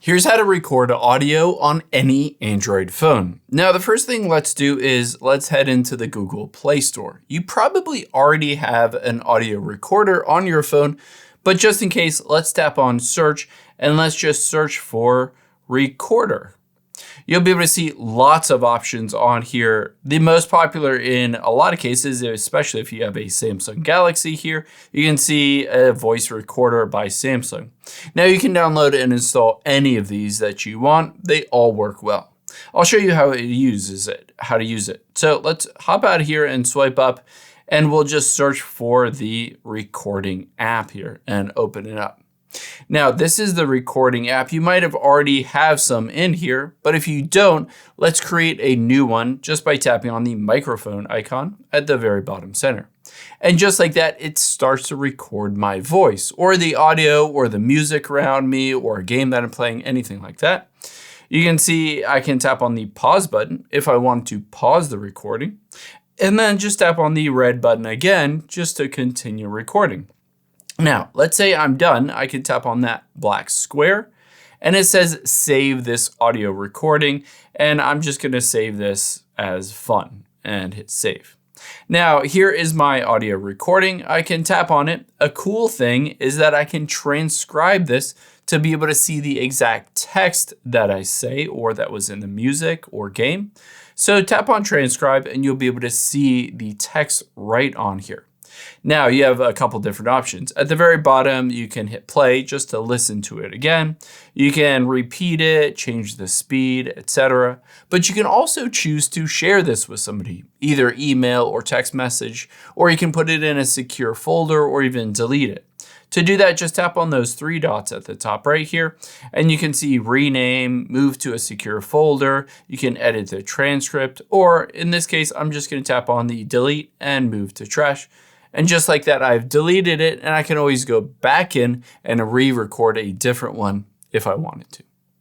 Here's how to record audio on any Android phone. Now, the first thing let's do is let's head into the Google Play Store. You probably already have an audio recorder on your phone, but just in case, let's tap on search and let's just search for recorder. You'll be able to see lots of options on here. The most popular in a lot of cases, especially if you have a Samsung Galaxy here, you can see a voice recorder by Samsung. Now you can download and install any of these that you want. They all work well. I'll show you how to use it. So let's hop out of here and swipe up, and we'll just search for the recording app here and open it up. Now, this is the recording app. You might have already have some in here, but if you don't, let's create a new one just by tapping on the microphone icon at the very bottom center. And just like that, it starts to record my voice or the audio or the music around me or a game that I'm playing, anything like that. You can see I can tap on the pause button if I want to pause the recording, and then just tap on the red button again just to continue recording. Now, let's say I'm done. I can tap on that black square and it says save this audio recording, and I'm just going to save this as fun and hit save. Now, here is my audio recording. I can tap on it. A cool thing is that I can transcribe this to be able to see the exact text that I say or that was in the music or game. So tap on transcribe and you'll be able to see the text right on here. Now you have a couple different options. At the very bottom, you can hit play just to listen to it again. You can repeat it, change the speed, etc. But you can also choose to share this with somebody, either email or text message, or you can put it in a secure folder or even delete it. To do that, just tap on those three dots at the top right here, and you can see rename, move to a secure folder. You can edit the transcript, or in this case, I'm just going to tap on the delete and move to trash. And just like that, I've deleted it, and I can always go back in and re-record a different one if I wanted to.